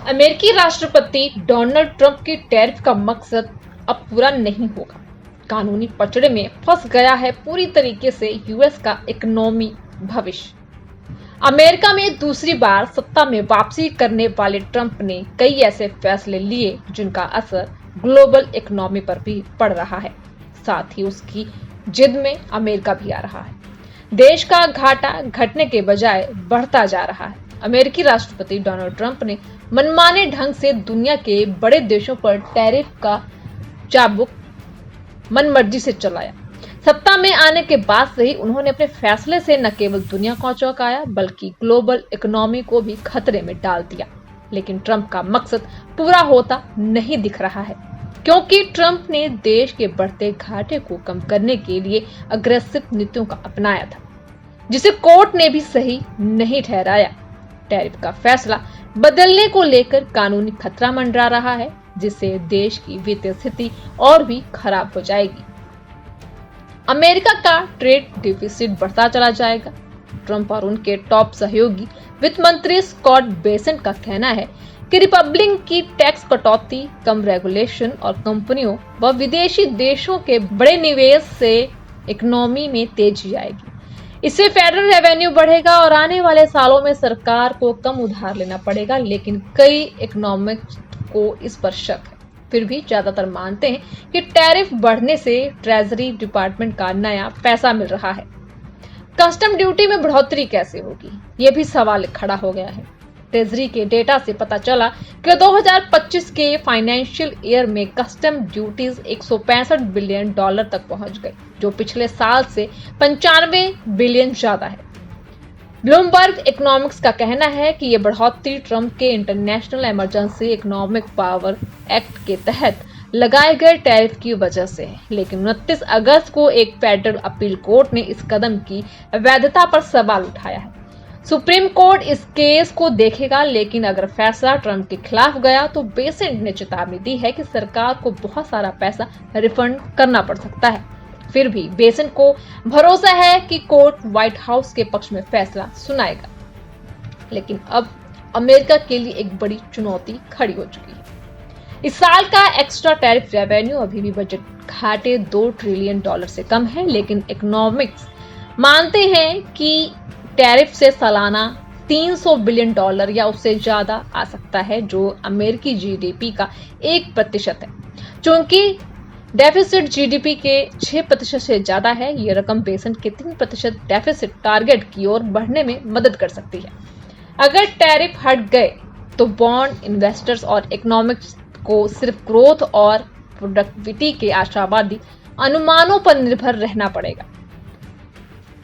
अमेरिकी राष्ट्रपति Donald Trump की टैरिफ का मकसद अब पूरा नहीं होगा। कानूनी पचड़े में फंस गया है पूरी तरीके से यूएस का इकोनॉमी भविष्य। अमेरिका में दूसरी बार सत्ता में वापसी करने वाले ट्रंप ने कई ऐसे फैसले लिए जिनका असर ग्लोबल इकोनॉमी पर भी पड़ रहा है। साथ ही उसकी जिद में अमेरिका भी आ रहा है। देश का घाटा घटने के बजाय बढ़ता जा रहा है। अमेरिकी राष्ट्रपति डोनाल्ड ट्रंप ने मनमाने ढंग से दुनिया के बड़े देशों पर टैरिफ का चाबुक मनमर्जी से चलाया। सत्ता में आने के बाद से ही उन्होंने अपने फैसले से न केवल दुनिया को चौंकाया बल्कि ग्लोबल इकोनॉमी को भी खतरे में डाल दिया। लेकिन ट्रंप का मकसद पूरा होता नहीं दिख रहा है, क्योंकि ट्रंप ने देश के बढ़ते घाटे को कम करने के लिए अग्रेसिव नीतियों का अपनाया था, जिसे कोर्ट ने भी सही नहीं ठहराया। टैरिफ का फैसला बदलने को लेकर कानूनी खतरा मंडरा रहा है, जिससे देश की वित्तीय स्थिति और भी खराब हो जाएगी। अमेरिका का ट्रेड डिफिसिट बढ़ता चला जाएगा। ट्रंप और उनके टॉप सहयोगी वित्त मंत्री स्कॉट बेसेंट का कहना है कि रिपब्लिकन की टैक्स कटौती, कम रेगुलेशन और कंपनियों व विदेशी देशों के बड़े निवेश से इकोनॉमी में तेजी आएगी। इससे फेडरल रेवेन्यू बढ़ेगा और आने वाले सालों में सरकार को कम उधार लेना पड़ेगा। लेकिन कई इकोनॉमिस्ट को इस पर शक है। फिर भी ज्यादातर मानते हैं कि टैरिफ बढ़ने से ट्रेजरी डिपार्टमेंट का नया पैसा मिल रहा है। कस्टम ड्यूटी में बढ़ोतरी कैसे होगी, यह भी सवाल खड़ा हो गया है। ट्रेजरी के डेटा से पता चला कि 2025 के फाइनेंशियल ईयर में कस्टम ड्यूटीज $165 बिलियन तक पहुंच गई, जो पिछले साल से 95 बिलियन ज्यादा है। ब्लूमबर्ग इकोनॉमिक्स का कहना है कि यह बढ़ोतरी ट्रंप के international emergency economic power act के तहत लगाए गए टैरिफ की वजह से है। लेकिन 29 अगस्त को एक फेडरल अपील कोर्ट ने इस कदम की वैधता पर सवाल उठाया है। सुप्रीम कोर्ट इस केस को देखेगा, लेकिन अगर फैसला ट्रंप के खिलाफ गया तो बेसेंट ने चेतावनी दी है कि सरकार को बहुत सारा पैसा रिफंड करना पड़ सकता है। फिर भी बेसेंट को भरोसा है कि कोर्ट व्हाइट हाउस के पक्ष में फैसला सुनाएगा। लेकिन अब अमेरिका के लिए एक बड़ी चुनौती खड़ी हो चुकी है। इस साल का एक्स्ट्रा टैरिफ रेवेन्यू अभी भी बजट घाटे $2 ट्रिलियन से कम है, लेकिन इकोनॉमिक्स मानते हैं कि टैरिफ से सालाना $300 बिलियन या उससे ज्यादा आ सकता है, जो अमेरिकी जीडीपी का 1% है। चूंकि डेफिसिट जीडीपी के 6% से ज्यादा है, ये रकम बेसेंट के 3% डेफिसिट टारगेट की ओर बढ़ने में मदद कर सकती है। अगर टैरिफ हट गए तो बॉन्ड इन्वेस्टर्स और इकोनॉमिक्स को सिर्फ ग्रोथ और प्रोडक्टिविटी के आशावादी अनुमानों पर निर्भर रहना पड़ेगा।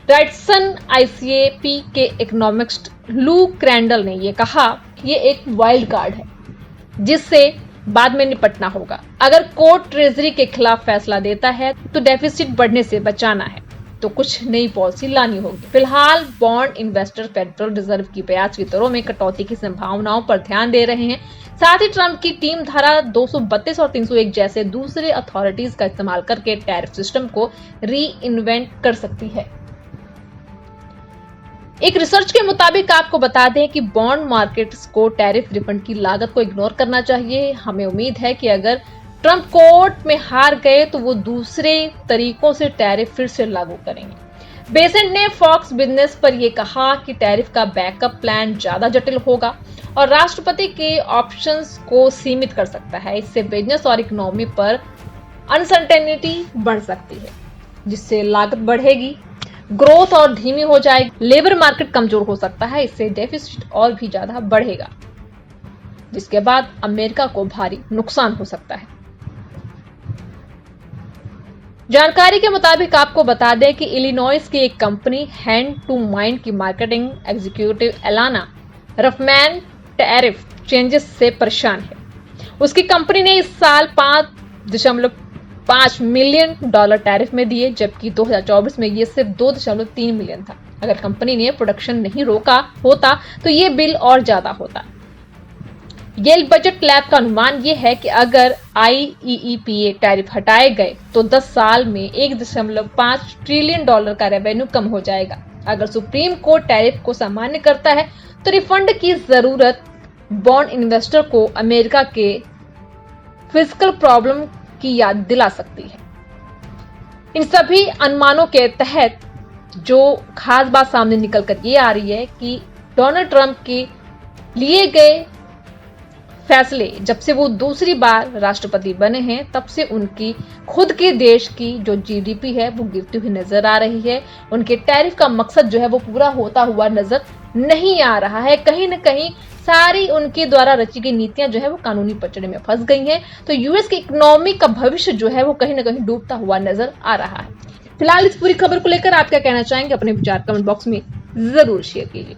राइटसन आईसीएपी के इकोनॉमिस्ट लू क्रैंडल ने यह कहा कि ये एक वाइल्ड कार्ड है जिससे बाद में निपटना होगा। अगर कोर्ट ट्रेजरी के खिलाफ फैसला देता है तो डेफिसिट बढ़ने से बचाना है तो कुछ नई पॉलिसी लानी होगी। फिलहाल बॉन्ड इन्वेस्टर फेडरल रिजर्व की ब्याज की दरों में कटौती की संभावनाओं पर ध्यान दे रहे हैं। साथ ही ट्रंप की टीम धारा 232 और 301 जैसे दूसरे अथॉरिटीज का इस्तेमाल करके टैरिफ सिस्टम को री इन्वेंट कर सकती है। एक रिसर्च के मुताबिक आपको बता दें कि बॉन्ड मार्केट्स को टैरिफ रिफंड की लागत को इग्नोर करना चाहिए। हमें उम्मीद है कि अगर ट्रंप कोर्ट में हार गए तो वो दूसरे तरीकों से टैरिफ फिर से लागू करेंगे। बेसेंट ने फॉक्स बिजनेस पर यह कहा कि टैरिफ का बैकअप प्लान ज्यादा जटिल होगा और राष्ट्रपति के ऑप्शंस को सीमित कर सकता है। इससे बिजनेस और इकोनॉमी पर अनसर्टेनिटी बढ़ सकती है, जिससे लागत बढ़ेगी, ग्रोथ और धीमी हो जाएगी, लेबर मार्केट कमजोर हो सकता है, इससे डेफिसिट और भी ज्यादा बढ़ेगा, जिसके बाद अमेरिका को भारी नुकसान हो सकता है। जानकारी के मुताबिक आपको बता दें कि इलिनॉइस की एक कंपनी हैंड टू माइंड की marketing executive Elana Rufman tariff changes से परेशान है। उसकी कंपनी ने इस साल $5.5 मिलियन टैरिफ में दिए, जबकि 2024 में ये सिर्फ 2.3 मिलियन था। अगर कंपनी ने प्रोडक्शन नहीं रोका होता तो ये बिल और ज्यादा होता। येल बजट लैब का अनुमान यह है कि अगर IEEPA टैरिफ हटाए गए तो 10 साल में $1.5 ट्रिलियन का रेवेन्यू कम हो जाएगा। अगर सुप्रीम कोर्ट टैरिफ को सामान्य करता है तो रिफंड की जरूरत बॉन्ड इन्वेस्टर को अमेरिका के फिस्कल प्रॉब्लम की याद दिला सकती है। इन सभी अनुमानों के तहत जो खास बात सामने निकल कर ये आ रही है कि डोनाल्ड ट्रंप के लिए गए फैसले, जब से वो दूसरी बार राष्ट्रपति बने हैं तब से उनकी खुद के देश की जो जीडीपी है वो गिरती हुई नजर आ रही है। उनके टैरिफ का मकसद जो है वो पूरा होता हुआ नजर नहीं आ रहा है। कहीं ना कहीं सारी उनके द्वारा रची गई नीतियां जो है वो कानूनी पचड़े में फंस गई हैं। तो यूएस की इकोनॉमी का भविष्य जो है वो कहीं ना कहीं डूबता हुआ नजर आ रहा है। फिलहाल इस पूरी खबर को लेकर आप क्या कहना चाहेंगे, अपने विचार कमेंट बॉक्स में जरूर शेयर कीजिए।